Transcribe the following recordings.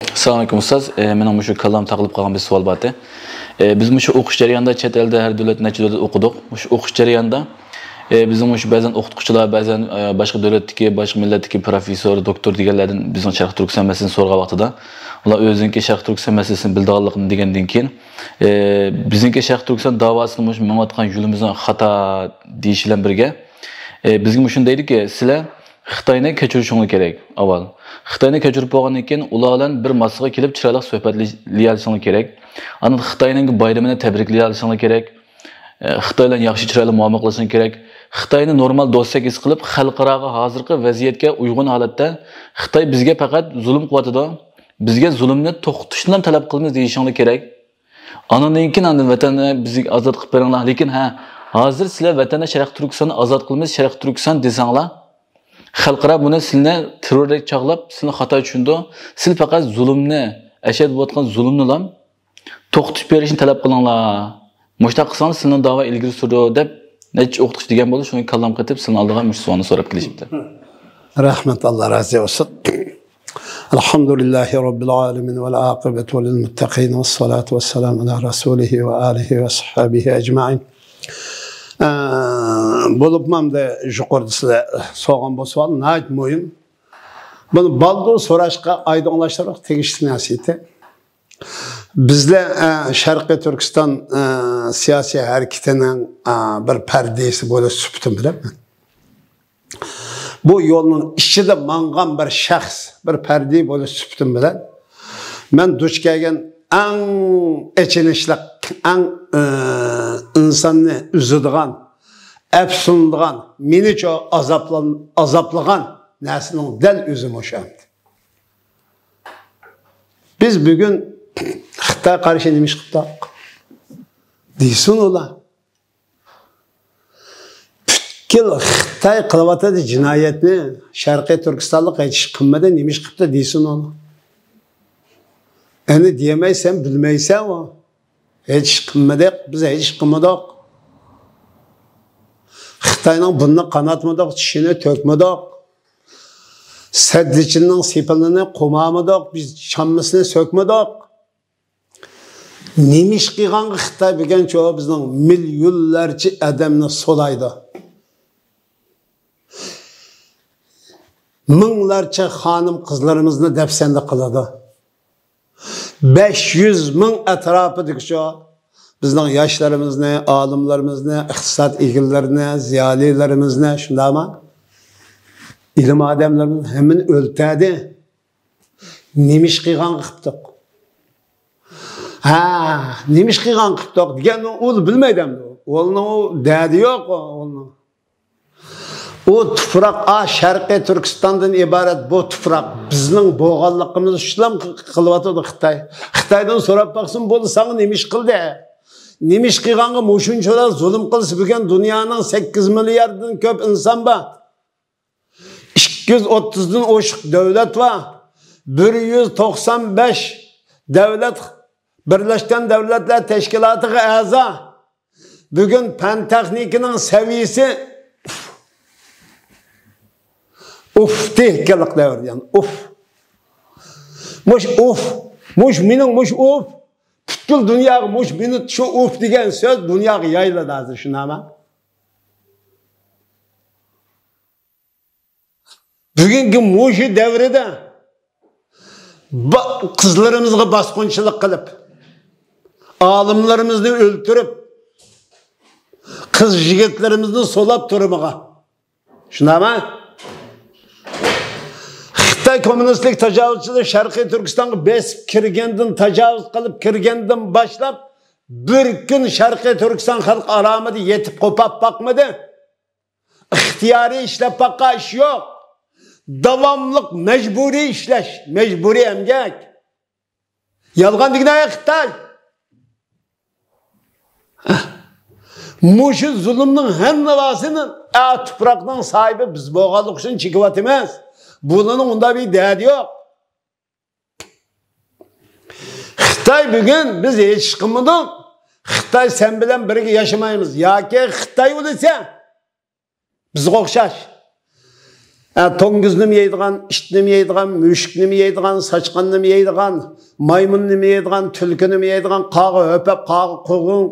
Assalamualaikum ustoz. Mening shu kalam taqilib qolgan bir savol bor. Biz shu o'qish jarayonida chet elda har davlat necha davlat o'qidik. Shu o'qish jarayonida bizim shu ba'zan o'qituvchilar, ba'zan boshqa davlatdagi, boshqa millatdagi professor, doktor deganlardan bizning Sharq Turkiston masalasini so'ragan vaqtida ular o'ziniki Sharq Turkiston masalasini bildiganligini degandan keyin bizniki Sharq Turkiston davosini menayotgan yo'limizning xato deyish bilan birga bizga shunday deydiki, sizlar Xitoyni kechirishinglar kerak avval. Xitoyni kechirib bo'lgandan keyin ular bilan bir massaga kelib chiroyli suhbatlashishinglar olishinglar kerak. Ana Xitoyning bayramini tabriklay olishinglar kerak. Xitoy bilan yaxshi chiroyli muomala qilishing kerak. Xitoyni normal do'stlik his qilib, xalqaroga hozirgi vaziyatga uyg'un holatda Xitoy bizga faqat zulm qilyotidi. Bizga zulmni to'xtatishni talab qilamiz deyishinglar kerak. Andan keyin vatanni bizga ozod qilib beringlar. Lekin hozir sizlar vatanni Sharq Turkistonni ozod qilamiz, Sharq Turkiston desanglar, xalqaro buni sizni terrorga chaqlab, sizni xato tushundi. Siz faqat zulmni, ashad bo'layotgan zulmni ham to'xtatib berishni talab qilinglar. Mushtaq qilsangiz sizni da'vo ilgari surdi deb necha o'qitish degan bo'ldi. Shuni kallam qilib, sizni oldiga mushsoni so'rab kelishibdi. Rahmat, Alloh razı olsun. Elhamdülillahi Rabbil alemin ve aqibatu lil muttaqin ve salatu ve selamu ala rasulihi ve alihi ve sahbihi ecmaîn. Bo'libmamda yuqorida sizlar so'rgan bu savol nayt muhim. Buni baldur so'rashga oydinlashtirib tegishli narsa. Bizlar Sharqiy Turkiston siyosiy harakatining bir pardasi bo'lib subtim bilaman. Bu yo'lning ichida mangan bir shaxs, bir pardi bo'lib subtim bilan men duch kelgan eng echinishli, eng insonni üzüdüğün, əfsunduğun, meni çok azaplığın nəslinin del üzüm hoşamdı. Biz bugün Xitay karşı demiş Xitay. Deysin ola. Bütkil Xitay kılıvatıdı cinayetini Şarkı Türkistanlık hiç kımmada demiş Xitay deysin ola. Yani diyemeysen, bilmeysen o. Hiç kımmadık, bize hiç kımmadık. Xitayning bunni qanatmadık, tishini tökmadık. Saddichining sepilini qo'mamadık, biz chammasini sökmadık. Nemish qilgan Xitoy degan cho'g' bizning millionlarcha odamni so'laydi. Minglarcha xonim qizlarimizni dafsanda qiladi. 500 ming atrofidagi shu bizning yoshlarimizni, olimlarimizni, iqtisod egillarni, ziyolilarimizni, shundaymi? Ilm odamlarni hamini o'ltadi. Nemish qilgan qilibdiq. Nemish qilgan qilibdiq deganni u bilmaydimdi. O'lning dadi yo'q o'lning. O tufrak Sharqiy Turkistondan iborat bu tufrak bizning bo'g'anligimizni ishlam qilyotdi Xitoy. Xitoydan so'rab baqsin bo'ldi, sana nemish qildi? Nemish qilganga mushunchalar zulm qilsa bugun dunyoning 8 milliarddan ko'p inson bor. 230 dan oshiq davlat var. 195 davlat Birleşken Devletler Teşkilatı'na a'zo. Bugün fan texnikining saviyasi tehlikeli davr yani mush mening bütün dünya beni şu degan söz dunyoga yayiladi hozir shunami. Bugungi mushi davrida qizlarimizga bosqinchilik qilib, olimlarimizni o'ltirib, qiz yigitlarimizni so'lab turmaga. Shunami? Xitoy kommunistlik tajovuzchilar Sharqiy Turkistonga besib kirgandan, tajovuz qilib kirgandan boshlab bir kun Sharqiy Turkiston xalq aromida yetib qo'pab boqmadi. İxtiyoriy ishlab boqqa ish yo'q. Davomliq mecburi ishlash, mecburi emgak. Yolg'on degan Xitoy. Mushu zulmning hammavasini tuproqning sahibi biz bo'lganlik uchun chekib emas. Bunun unda bir derdi yok. Xitoy bugün biz hiç qilmadik. Xitoy sen bilan birga yashamaymiz. Yoki Xitoy bo'lsa bizga o'xshash. To'ng'izni mi yeydigan, itni mi yeydigan, mushukni mi yeydigan, sochqonni mi yeydigan, maymunni mi yeydigan, tulkini mi yeydigan, qog'i höpep, qog'i qulg'un,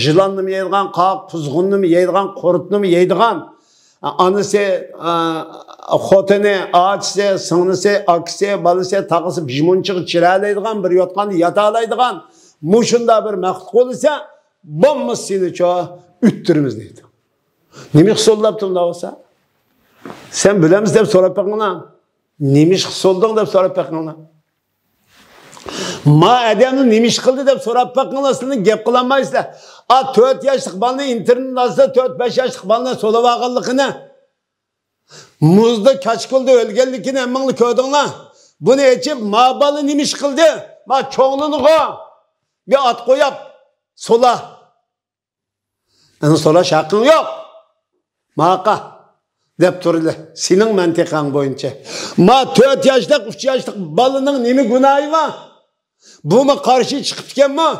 yılanni mi yeydigan, qog'i quzg'unni mi yeydigan, qurutni mi yeydigan, anisi, xotini, ağaçsi, sıngnisi, akisi, balisi, taqisi, bimunchiq chiralaydigan, bir yotqanda yatalaydigan, mushunda bir maxluq bo'lsa, bomma seni cho üttirimiz deydi. Nima hisoblabdi unda bo'lsa? Sen bilemiz deb so'rab bakmana. Nimish hisolding deb so'rab bakmana. Ma adamni nimish qildi deb so'rab bakmana, sizni gap qilolmaysizlar. 4 yoshlik balani internetda 4-5 yoshlik balani so'lab olganligini, muzda kachqilda o'lganligini hammangni ko'rdinglar. Buni aytib, ma bola nimish qildi? Ma cho'ngliniga bir at qo'yib so'la. Ana so'la haqqing yo'q. Maqa deb turdi. Sening mantiqang bo'yicha. Ma 4 yoshlik, 3 yoshlik balaning nima gunohi bor? Buni qarshi chiqib ketganmi?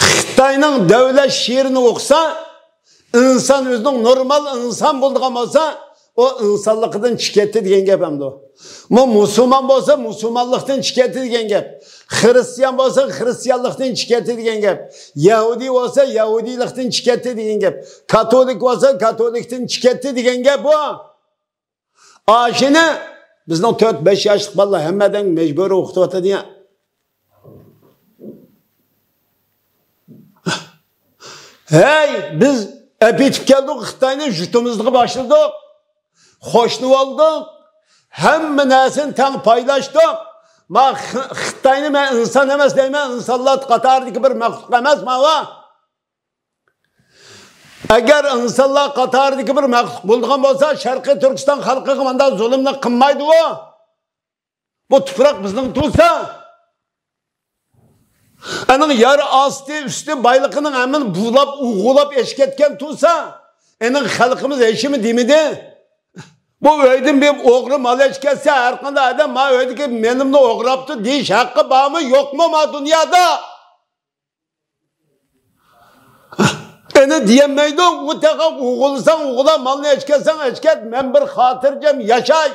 Xitoyning davlat she'rini o'qisa, inson o'zining normal inson bo'lgan bo'lsa, o insonlikdan chiqadi degan gap hamdi. Bu musulmon bo'lsa, musulmonlikdan chiqadi degan gap. Hristiyan bo'lsa, hristiyanlikdan chiqadi degan gap. Yahudi bo'lsa, yahudiylikdan chiqadi degan gap. Katolik bo'lsa, katolikdan chiqadi degan gap bu. Ashini bizning 4-5 yoshlik bolalar hammadan majburiy o'qitib o'tadi. Hey, biz epitip geldik, Xitayning jutumuzluğu başladık. Hoşnut olduk. Hemme nesini teng paylaştık. Ma Xitayni men insan emas deyman, insonlar qatoridagi bir maxluq emas ma va. Agar insonlar qatoridagi bir maxluq bo'lgan bo'lsa, Sharqiy Turkiston xalqiga bunday zulmni qilmaydi u. Bu tuproq bizning tursa. Aning yer asti üstü baylıqının hemen bulab, uğulab eşketken tursa, aning xalqimiz eşimi demidi. Bu öydün bir oğru mal eşketse, her kanda adam ma öydi ki benimle oğraptı deyiş hakkı bağ mı yok mu ma dünyada? Eni diyemeydin, bu teka uğulsan uğula malını eşketsen eşket, ben bir hatırcam yaşay.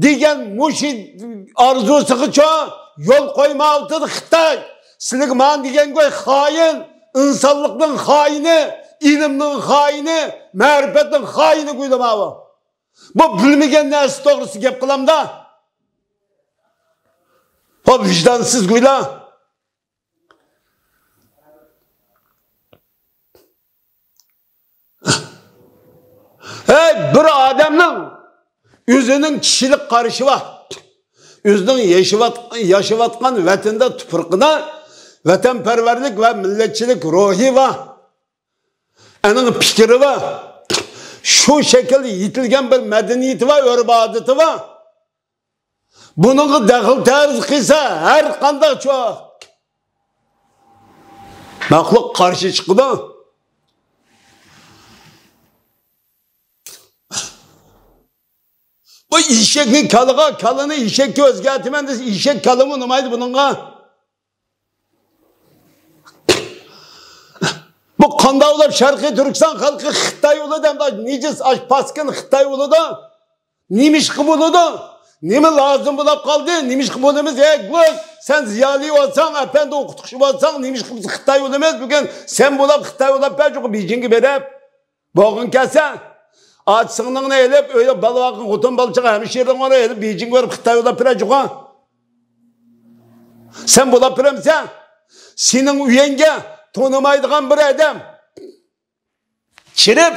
Diyen muşi arzusu kıça, yol koyma altıdı Xitay. Silik man diyen koy hain, insanlıkın haini, ilimnin haini, merifetin haini koydum abi. Bu bilmegen neresi doğrusu gep kılam da. O vicdansız koyla. Hey, bir adamın yüzünün kişilik karışı var. Yüzünün yaşıvatkan vatanda tuprağına vatanperverlik ve milletçilik ruhi var. Onun fikri var. Şu şekilde yitilgen bir medeniyeti var, örf adeti var. Bunun dahil terz kıysa her kandak çok. Mahluk karşı çıktı. Bu işekli kalığa, kalını işekli özgürtümen de işek kalımı numaydı bununla. Bu kandavlar Şarkı Türkistan halkı Xitay ulu da nicis aş paskın Xitay ulu da nimiş kıbulu da nimi lazım bulap kaldı nimiş kıbulumuz sen ziyali olsan efendi okutukçu olsan nimiş kıbulusu Xitay ulumuz bugün sen bulap Xitay ulap ben çok Beijing'i verip boğun kesen açsınlığını elip öyle balıvakın kutun balıçığa hemşehrin oraya elip Beijing verip Xitay ulap bir çok sen bulap biremsen senin üyenge tanımaydıgan bir adam çirip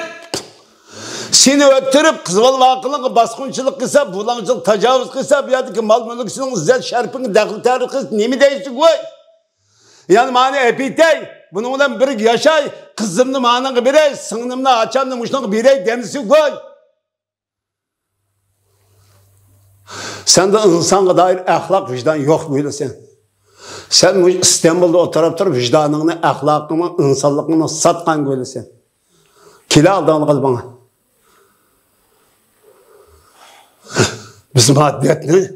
seni öttürüp kızıl vakılığın baskınçılık kısa, bulancılık, tecavüz kısa bir yerdeki mal mülküsünün izzet şerpini dahil tarih kısa nemi değişti koy? Yani mani epitey bununla bir yaşay kızımını manını birey, sınırımını açanını muşunu birey demisi koy. Sende insana dair ahlak vicdan yok böyle sen. Sen İstanbul'da oturup durup vicdanını, ahlakını, insanlığını satkan böylesin. Kila aldığını kız bana. Bizim adetini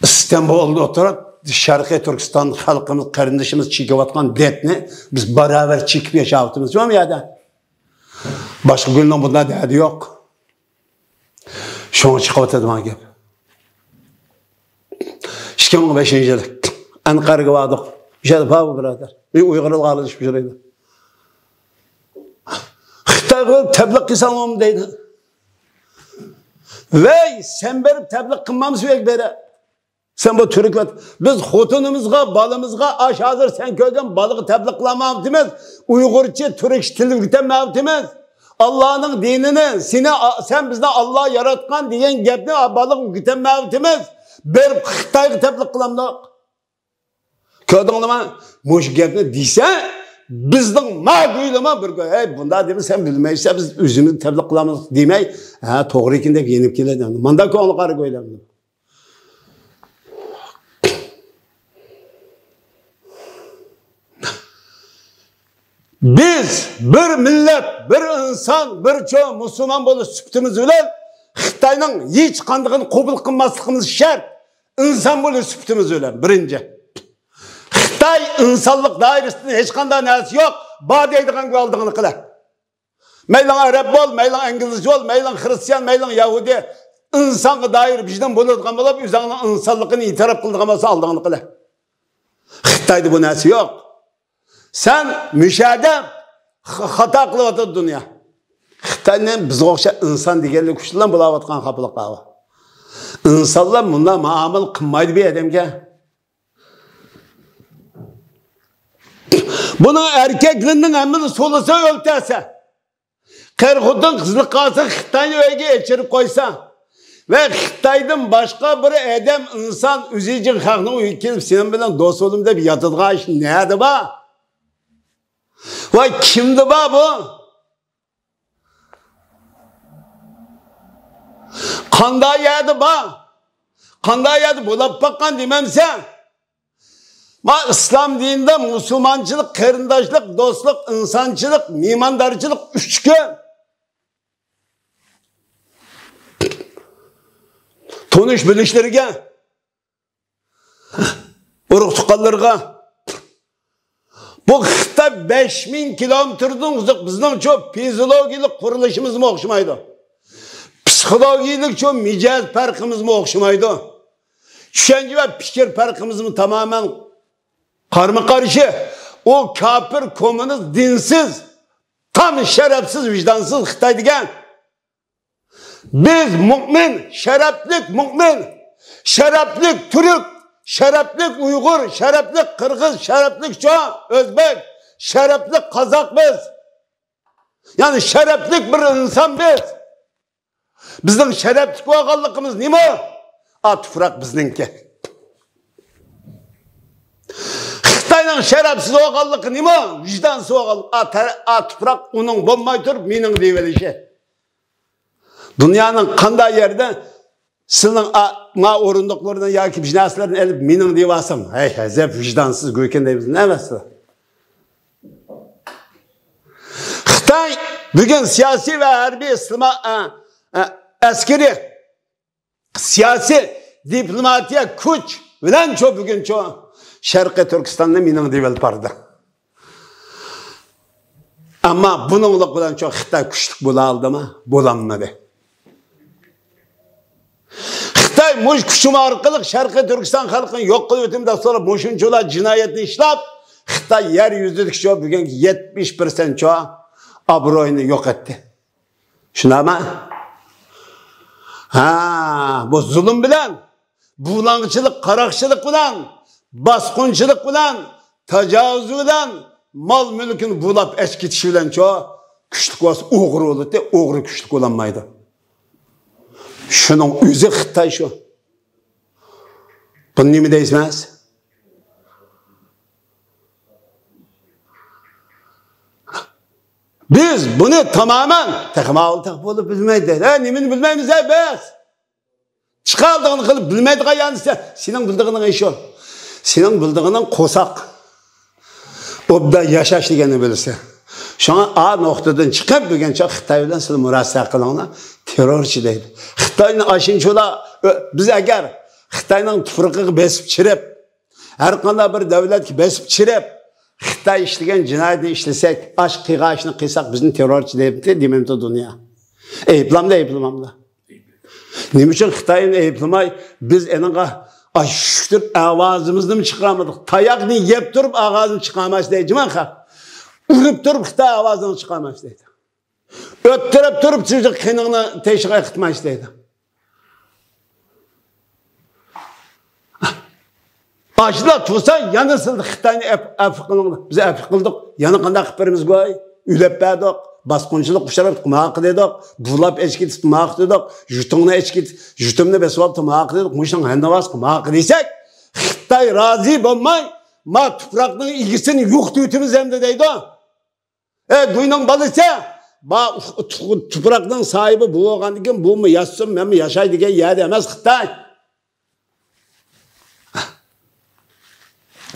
İstanbul'da oturup Şarkı Türkistan halkımız, kardeşimiz çekivatkan detini biz beraber çekip yaşattığımız yok mu ya da? Başka günün bunda derdi yok. Şunu çıkartadı bana gap. 2005 yıl Ankara'ya vardık. İşte babu birader. Bir Uygur'u kalış bir şeydi. Xitayga tebliğ kılsam deydi. Vey sen berip tebliğ kılmamız yok bere. Sen bu Türk vet. Biz xotunumuzga, balımızga aş hazır sen köyden balığı tebliğ kılamam demez. Uygurca, Türk tilgiten mevt demez. Allah'ın dinini, sen bizden Allah yaratkan diyen gepni balığı güten mevt demez. Berip Xitayga tebliğ kılamda. Köyden olama muş gepni deyse bizden mağduylama bir göy. Hey bunda demiş sen bilmeyse biz üzümü tebliğ kılamız demey. Ha doğru ikinde yenip geledi. Manda ki onu karı göylem. Biz bir millet, bir insan, bir çoğu Müslüman bolup süptümüz bilen Xitayning hiç qandığını qabul qilmasligimiz şart. İnsan bolup süptümüz bilen birinci. Xitay insanlık dairesinde hiç qanday narsa yok. Ba deydigan aldığını qilar. Meylan Arap bol, meylan İngiliz bol, meylan Hristiyan, meylan Yahudi insanga dair bizden bo'ladigan bo'lib, o'zining insonligini e'tirof qiladigan bo'lsa aldığını qilar. Xitayda bu narsa yok. Sen müşahede hata kılıvatı dünya. Xitay'ın bize okşa insan diğerli kuşlarla bulavatkan kapılık hava. İnsanlar bundan muamel kılmaydı bir adamke. Bunun erkekliğinin emrini solusa ölterse, Kerkut'un kızlık kalsa Xitay'ın öyle geçirip koysa ve Xitay'dan başka bir adam insan üzücü hakını uyukilip senin bilen dost olum da bir yatıdığın iş neydi ba? Vay kimdi ba bu? Qanday yedi ba? Qanday yedi bulab bakkan demem sen? Ma İslam dininde Müslümançılık, kerindaşlık, dostluk, insançılık, mimandarçılık üçgen. Tonuş bilişlerine, uruk tukallarına. Bu Xitay 5000 kilometrden uzak bizden çok fizyologik kuruluşumuz mu okşamaydı? Psikologik çok micaz farkımız mı okşamaydı? Düşünce ve fikir farkımız mı tamamen karma karşı? O kafir, komünist, dinsiz, tam şerefsiz, vicdansız Xitay diyen. Biz mümin, şereflik mümin, şereflik Türk, şereflik Uygur, şereflik Kırgız, şereflik Özbek, şereflik Kazak biz. Yani şereflik bir insan biz. Bizim şereflik oğallıkımız ne mi? Tufrak bizninki. Xitay'ın şerefsiz oğallıkı ne mi? Vicdansız oğallık. Tufrak onun bombay turup minin deyivelişi. Dünyanın kanday yerde sizin orunduklarından ya ki vicdansızlarını elip minin deyivasım. Hey hep vicdansız göken deyimiz. Ne mesela? Xitay bugün siyasi ve harbi askeri, siyasi, diplomatiya kuch bilen çok bugün çok Şarkı Türkistan'da minin deyivelip vardı. Ama bununla bilen çok Xitay güçlük bula aldı mı? Bulanmadı. Xitay muş kuşum arkalık Şarkı Türkistan halkını yok kılıyordum sonra muşuncular cinayetini işlep Xitay yeryüzüdeki şu bugün 70% çoğu abroyunu yok etti. Şuna ama bu zulüm bilen, bulanıcılık, karakçılık bilen, baskıncılık bilen, tecavüz bilen, mal mülkünü bulap eskitişi bilen çoğu güçlük olsa uğur olur de uğur güçlük olanmaydı. Şunun üzü Xitay şu. Bunu ne mi değişmez? Biz bunu tamamen takım aldık olup bilmeydi. Nemin bilmeyimiz biz. Çıkardığını kılıp bilmeydik yani senin bildiğinin işi o. Senin bildiğinin kosak. O da yaşaş degeni bilirse. Şu an A noktadan çıkıp bugün çok Xitay'dan siz mürasaya kılığına terörçü deydi. Xitay'ın aşınçola biz eğer Xitay'ın tufrıqı besip çirip her kanda bir devlet ki besip çirip Xitay işleyen cinayeti işlesek aşk kıygaşını kıysak bizim terörçü deyip de demem de dünya. Eyiplam da eyiplamam da. Nima uchun Xitoyni ayıplamay biz eninga şükür avazimizni mi chiqarmadik? Tayoqni yeb turib avazini chiqarmas deydiman xalq. Urib turib Xitoy avazini chiqarmas deydi. Öttirib turib sizni qiningni teshig'a qitmas deydi. Aşılar tursa yanırsın Xitoyni afqildi. Biz afqildik. Yana qanday qilib beramiz go'y? Ülep berdik. Basqınçılık kuşarıp maq dedik. Bulap eçkit maq dedik. Jutumni eçkit, jutumni besvap maq dedik. Muşun hendavas maq desek, Xitoy razı bo'lmay, ma tuproqning ilgisini yo'q tutimiz hamda deydi. Duyning balisi, ba tuproqning sahibi bu bo'lgandan keyin bu mu yashsin, men mi yashay degan yer emas Xitoy.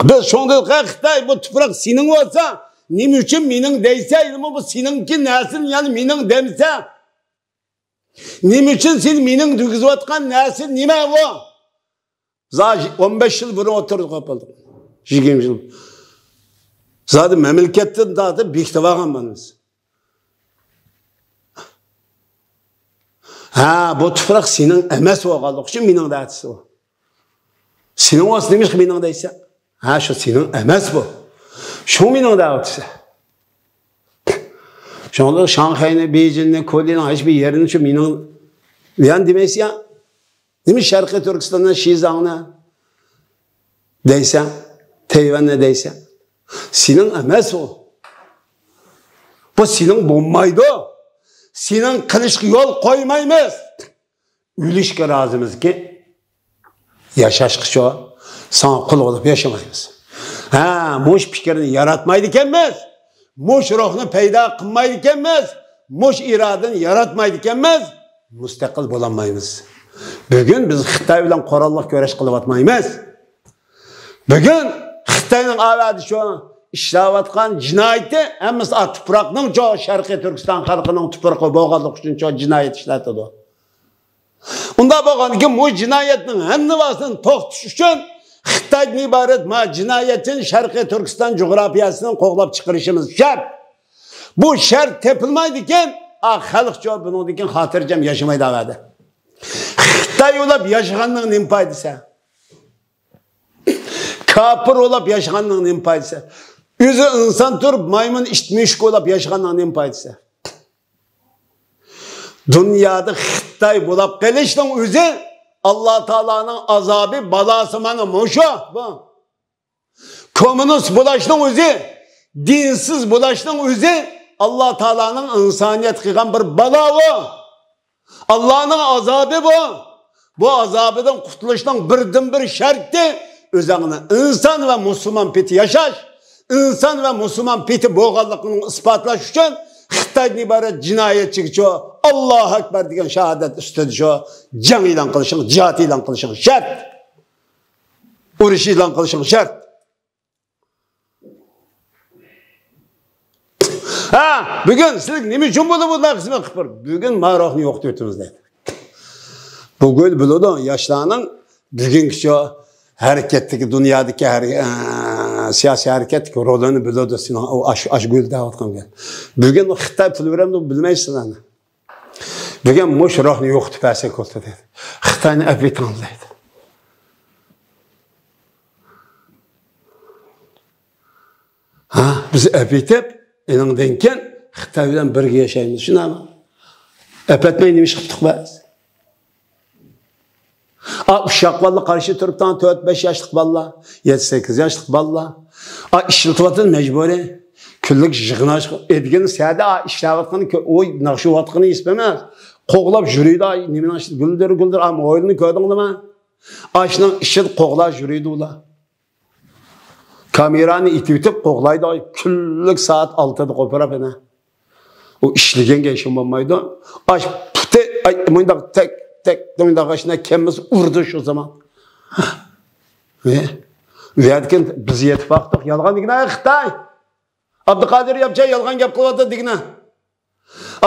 Biz shunday Xitoy bu tuproq sening bo'lsa, nima uchun mening deysa, bu seninki nasil, ya'ni mening demsa. Nima uchun sen mening dugizayotgan nasil nima bu? Zaten 15 yıl burun oturdu kapalı. 20 yıl. Zaten memleketten daha da bekte vaganmanız. Bu tufrak senin emes vaganlık için mening dağıtısı o. Senin olsun demiş ki mening deyse. Şu senin emes bu. Şu mening dağıtısı. Şu anda Şanghay'ın, Beijing'in, Kore'nin hiçbir yerini şu mening yani demesi ya. Değil mi? Şarkı Türkistan'da Şizang'da deyse, Tayvan'da deyse. Senin emes o. Bu senin bulmaydı. Senin kılışkı yol koymayımız. Ülüşke razımız ki yaşaşkışı o. Sana kul olup yaşamayız. Muş fikrini yaratmaydı kenmez. Muş ruhunu peyda kılmaydı kenmez. Muş iradını yaratmaydı kenmez. Müstakil bulamayız. Bugün biz Xitoy bilan qoralliq ko'rash qilyapmaymiz. Bugün Xitoyning avadi shu ishlayotgan jinoyati hammasi tuproqning jo Sharqiy Turkiston xalqining tuprog'i bo'lganligi uchun jo jinoyat ishlatadi. Unda bo'lganki bu jinoyatning hammasini to'xtatish uchun Xitoydan iborat ma jinoyatning Sharqiy Turkiston jo'grafiyasini qo'g'lab chiqarishimiz shart. Bu shart tepilmaydi ekan, xalq jo bundan keyin xotirjam yashamaydi avadi. Xitoy olab yaşaganning nima foydasi? Kafir olab yaşaganning nima foydasi? O'zi inson turib maymun mushuk olab yaşaganning nima foydasi? Dunyoda Xitoy bo'lib qolishning o'zi Alloh taolaning azobi, balasi mana mushu. Komünist bo'lishning o'zi, dinsiz bo'lishning o'zi Alloh taolaning insoniyat qilgan bir balo bu. Allah'ın azabı bu. Bu azabından kurtuluştan birden bir şartı özağına insan ve Müslüman piti yaşaş. İnsan ve Müslüman piti boğallıkını ispatlaş için Xitoydan ibaret cinayetçi şu Allahu Ekber degan şehadet üstüdür şu can ilan kılışın, cihat ilan kılışın şart. Uruş ilan kılışın şart. Bugün sizlik nima uchun bo'ldi bunday qismat qilib? Bugün maroqni yo'q deyapmiz deydi. Bugün biladi yoshlarning bugungi shu harakatdagi dunyodagi siyosiy harakatdagi rolini biladi. Ashgul da'vatqanga. Bugün Xitoy pul beramdi bilmaysizlarni. Bugün mush rohni yo'q deb pasa qo'ldi deydi. Xitoyni abitan deydi. Biz abitib eningdan keyin Xitoy bilan birga yashaymiz, shunami? Apatmay nima ish qildik biz? Uşaq balla qarshi turibdan 4-5 yoshlik balla, 7-8 yoshlik balla. Ishlatyapti majburiy. Kunlik yig'inash etgan sada ishlayotgani o'y naqshyotgani ispamas. Qo'g'lab yuriydi, nima guldir, am o'yinni ko'rdingmi? Ashning ishid qo'g'lab yuriydi ular. Kamerani itib qo'g'laydi, kunlik soat 6da qo'pirab ana. O ishlaganga ishim bo'lmaydi. Ash puti mundaq tek do'ndag'ashna kemiz urdi shu zaman. Verken biz yetib vaqtda yolg'on digna Xitoy. Abduqodir Yapchan yolg'on gap qilyapti digna.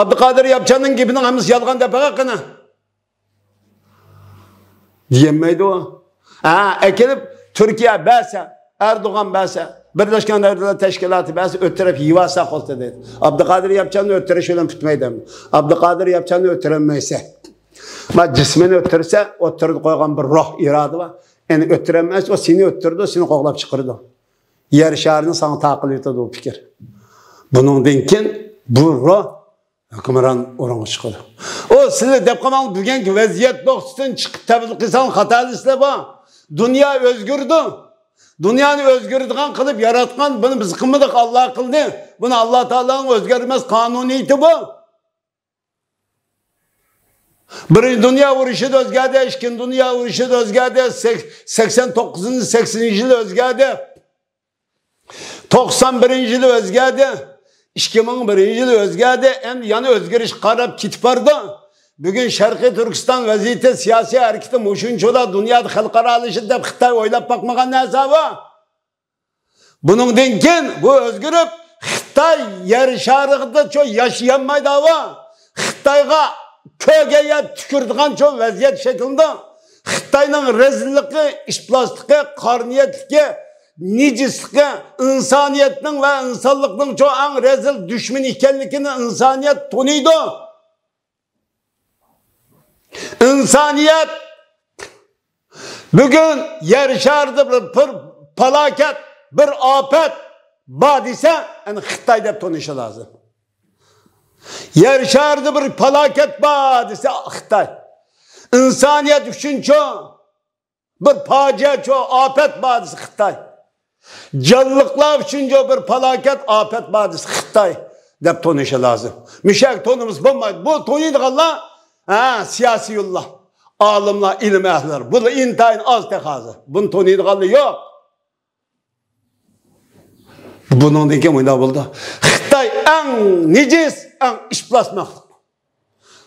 Abduqodir Yapchanning gapining hammasi yolg'on deb qana. Diyemmaydi o. Kelib Turkiya basa, Erdo'g'an basa, Birleşken Devletler Teşkilatı basa ötürüp yivasa qoldi dedi. Abduqodir Yapchanni ötürüş bilan bitmaydi. Abduqodir Yapchanni ötüremmaysa Ma cismini öttürse, öttürdü koygan bir ruh iradı var. Yani öttüremez, o seni öttürdü, seni qoğlap çıkırdı. Yer şarını sana takıl etdi o fikir. Bunun dinkin bu ruh hükümran oranga çıkırdı. O sizle dep kamal bilgen vaziyet doğrusundan çıkıp tabil kısan hatalısıyla bu. Dünya özgürdü. Dünyanı özgürlüğün kılıp yaratkan bunu biz kılmadık, Allah kıldı. Bunu Allah Teala'nın özgürmez kanuniyeti bu. Birinci dünya vuruşu da özgürde, ikinci dünya vuruşu da özgürde, 89. 80. yılı özgürde, 91. yılı özgürde, 2001. yılı özgürde, en yanı özgürüş karab kitip vardı. Bugün Şarkı Türkistan vaziyeti siyasi hareketi muşunçoda dünyada halkara alışıp da Xitay oylap bakmagan hesabı. Bunun dinkin bu özgürüp Xitay yer şarkıda çok yaşayamaydı hava. Xitayga kögeye tükürdüğün çok vaziyet şeklinde Xitay'nın rezilliği, işplastığı, karniyetliği, nicisliği, insaniyetinin ve insanlıkның çok en rezil düşman ikenlikini insaniyet tonuydu. İnsaniyet bugün yer şardı bir felaket, bir afet badise yani Xitay dep tonuşu lazım. Yer şardı bir felaket badise Xitay. İnsaniyet üçün çok bir facia çok afet badise Xitay. Canlılıklar üçün çok bir felaket afet badise Xitay dep tonuşu lazım. Müşek tonumuz bulmaydı. Bu tonuydu Allah. Siyasi yollar, alimler, ilim ehliler. Bu da intayın az tekazı. Bunun tonuydu kaldı yok. Bunun da kim oyunda buldu? Xitay en nicis, en işplasmaklık.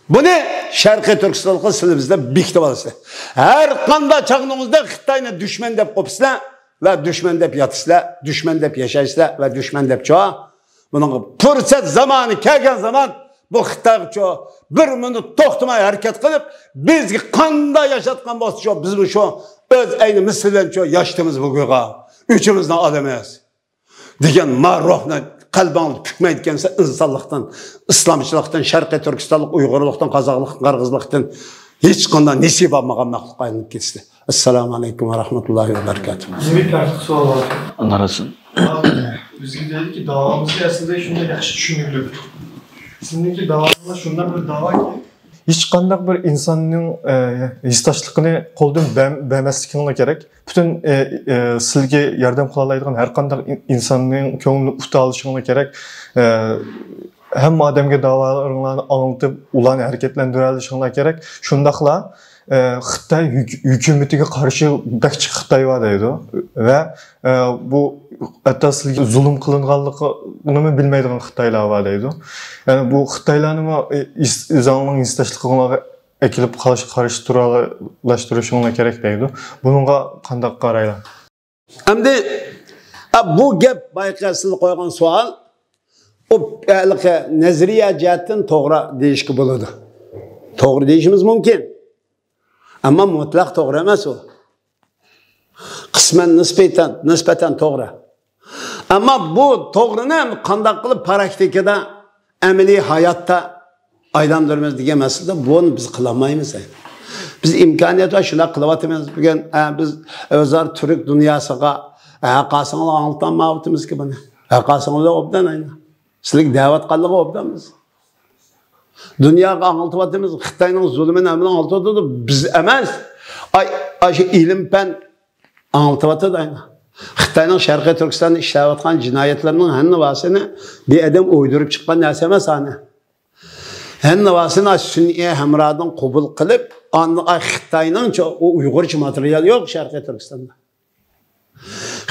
Bu ne? Şarkı Türkistan'lıkı silimizde bikti balısı. Her kanda çağınımızda Xitay'ına düşman dep kopisle ve düşman dep yatısla, düşman dep yaşayısla ve düşman dep çoğa. Bunun fırsat zamanı, kelgen zaman bu Xitay çoğu bir minut toxtumay hareket kılıp biz kanda yaşatkan bostu çoğu biz bu şu öz aynı mislilen çoğu yaştığımız bu güğa. Üçümüzden adamayız. Diyen marruhla kalbanlı tükmeydikense insanlıktan, İslamçılıktan, Şarkı Türkistanlık, Uygurluktan, Kazaklık, Kargızlıktan hiç konuda nisip almagan mahluk ayrılıp geçti. Esselamu Aleyküm ve Rahmetullahi ve Berekatuhu. Bizim bir artık sual var. Anlarsın. Biz dedik ki davamızı aslında şunda yaxşı düşünülür. Sizdeki davamızda şundan bir dava ki hiç qandaq bir insanın histaşlığını koldan bəməslikini gerek. Bütün sizge yardım qılalaydigan her qandaq insanın köңülünü uta alışını gerek. Hem adamga davalarını anlatıp ulan hareketlendirişini gerek. Şundaqla Xitay hükümetiga qarşı bakçı Xitay var deydi ve bu hatta sizge zulüm qılınğanlığını bilmeydigan Xitaylar var deydi. Yani bu Xitaylarni izanın istaşlığına ekilip karıştırılaştırışına gerek deydi. Bununla qandaq qaraylar? Şimdi bu gap bayqasını koygan sual o nezriye cihetten doğru deyişki buludu. Doğru deyişimiz mümkün. Ama mutlak doğru emas o. Kısmen nispeten doğru. Ama bu doğru ne? Qandaq qılıp praktikada, ameliy hayatta aylandırmaz degan masalada bunu biz qılamaymiz. Biz imkoniyat va shular qilyapmiz. Bugun biz o'zar Türk dunyosiga qasinglar anglitmayapmiz-ki buni. Qasinglar obdan ayna. Sizlik da'vat qildiga obdanmiz. Dunyoga anglityapmiz. Xitoyning zulmini amdan anglityapti. Biz emas. Ay shu ilim fan anglityapti ayna. Xitoyning Sharqiy Turkistonda ishlayotgan jinoyatlarning hammasini bir adam o'ydirib chiqqan narsa emas ana. Hammasini sun'iy hamrodan qabul qilib, Xitoyning o Uyg'urcha material yo'q Sharqiy Turkistonda.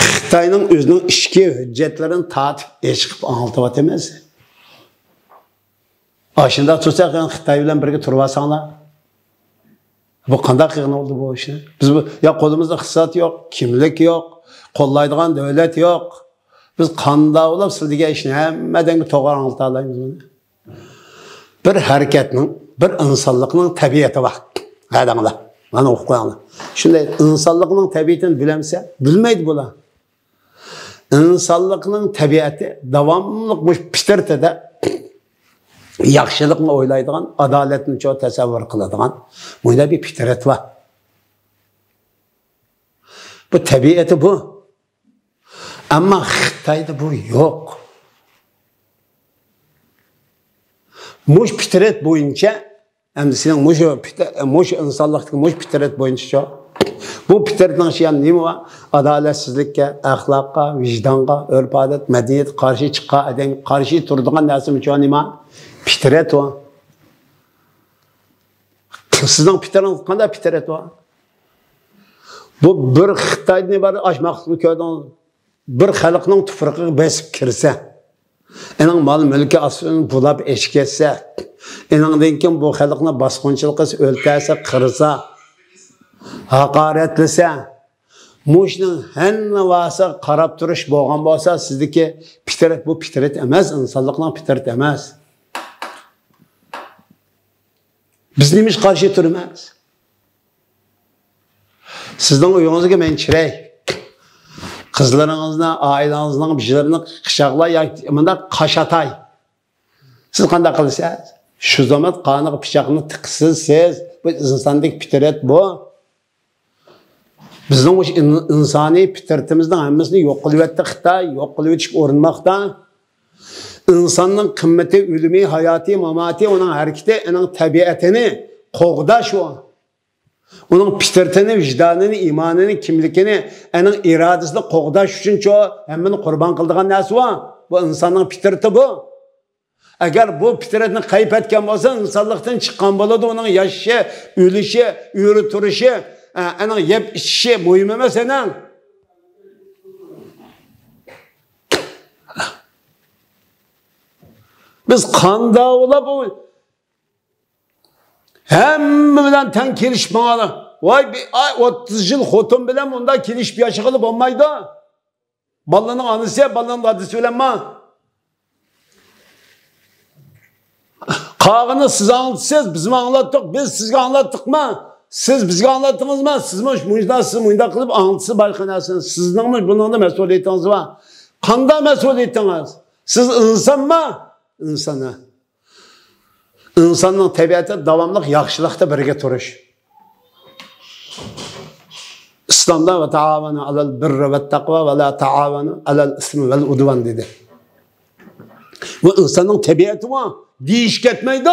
Xitoyning o'zining ichki hujjatlarini tatib chiqib anglityapti emas. Aşında tutsak Xitoy bilan birga turibsanglar. Bu qanday qiyin oldu bu ishni? Biz ya qo'limizda iqtisod yo'q, kimlik yo'q, qo'llaydigan davlat yo'q. Biz qanday olib sizga ishni hammadan to'g'ri anglata olamiz buni. Bir harakatning, bir insonlikning tabiati bor. Hadanglar. Mana o'qib qo'yinglar. Shunday insonlikning tabiatini bilamsa, bilmaydi bular. İnsanlıkның tabiatı davamlıq bu fitrətdə yaxshilikni o'ylaydigan, adolatni cho'q tasavvur qiladigan bunda bir fitrat bor. Bu tabiati bu. Ammo Xitoyda bu yo'q. Mush fitrat bo'yicha, endi sening mush insonlikdagi mush fitrat bo'yicha bu fitratning shiyam nima bor? Adolatsizlikka, axloqqa, vijdonga, urf-odat, madaniyat qarshi chiqqan, qarshi turadigan narsa uchun nima? Fitrat bor. Sizning fitratınız qanday fitrat bor? Bu bir Xitoydan iborat oshmoqlikni ko'rdingiz. Bir xalqning tufriqiga besib kirsa, ening mol mulki aslini bulab eshib ketsa, eningdan keyin bu xalqni bosqinchilik qilsa, o'ltasa, qirsa, haqoratlasa, mushning hammasi qarab turish bo'lgan bo'lsa, sizniki fitrat bu fitrat emas, insonlikning fitrat emas. Biz nimiz qarshi turmaymiz? Sizning uyingizga men chiray. Qizlaringizni, oilangizning bijlarini qishaqlar yoki bunda qashatay. Siz qanday qilasiz? Shu zaman qoniq pichoqni tiqsiz siz. Bu insondek fitrat bu. Bizning insoniy fitratimizning hammasini yo'q qilyapti Xitoy, yo'q qilib o'tish o'rinmoqda. İnsanın kımmeti, ölümü, hayatı, mamati, onun hareketi, onun tabiatını qoğdaş o. Onun fitratini, vicdanını, imanını, kimlikini, onun iradesini qoğdaş üçün çoğu hemen kurban kıldığın nesi var? Bu insanın fitratı bu. Eğer bu fitratını kayıp etken olsa, insanlıktan çıkan boladı, onun yaşışı, ölüşü, yürü turuşu, onun yep işi, muhimeme senin. Biz qanda ola bu hamma bilan teng kelishmaydi. Voy 30 yil xotin bilan unda kelishib yashag'ili bo'lmaydi. Bolaning onasi, bolaning dadasi bilan ma. Qog'ini siz anlatsangiz, biz anglatdik, biz sizga anlatdikmi? Siz bizga anlatdingizmi? Siz munda qilib anlatsa boshqanasini. Sizningmi buningda mas'uliyatingiz bor. Qanday mas'uliyatingiz? Siz insonmi? İnsana. İnsanın tabiatı davamlıq yaxşılıqda birge turuş. İslamda ve taavanu alel birri ve taqva ve la taavanu alel ismi vel udvan dedi. Bu insanın tabiatı var. Değiş ketmeydi.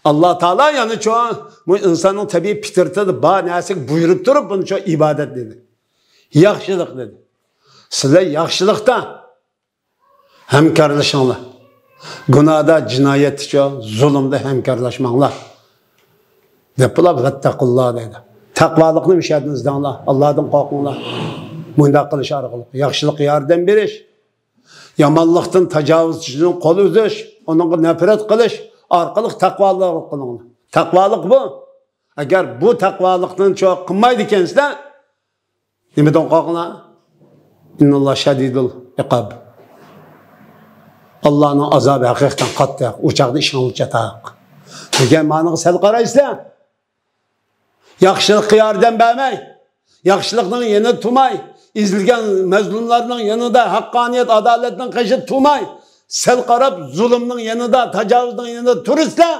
Allah Teala yani çoğu bu insanın tabi fitratıdır. Bağ nesik buyurup durup bunu çoğu ibadet dedi. Yaxşılık dedi. Sizler yaxşılıkta hemkarlaşanlar. Günahda, cinayet için, zulümde hemkarlaşmanlar. Yapılar vettakullah dedi. Takvalıkını bir şeydinizden Allah. Allah'tan korkunlar. Mündak kılış arıqılık. Yaxşılık yardım beriş. Yamanlıktan tecavüzcünün kolu üzüş. Onun nefret kılış. Arkalık takvalık kılın. Takvalık bu. Eğer bu takvalıktan çok kılmaydı kendisine. Nimeden korkunlar? İnnallah şedidul iqab. Allah'ın azabı hakikaten katlı. Uçakta işin çatak. Peki manığı sel qaraysa. Yaxşılık yardım vermey. Yaxşılıkның yanı tutmay. İzilgen mezlumlarının yanında hakkaniyet, adaletin kaşı tutmay. Sel qarab zulümün yanında, tecavüzün yanında turistler.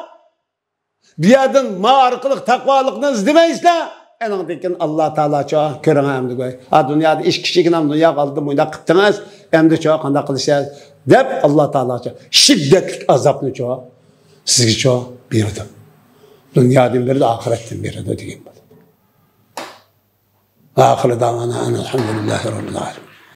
Bir yerden mağarıklık, takvalıkını izlemeyizler. Enandikin Allah Teala çoğu körün emdi koy. Ha dünyada iş kişiyle dünya kaldı, buyda kıttınız. Emdi çoğu kanda kılışlar. Dep Allah Teala çoğu. Şiddetlik azapını çoğu. Sizgi çoğu birdi. Dünyadan biri de ahiretten biri de diyeyim. Ahire davana elhamdülillahi rabbil alemin.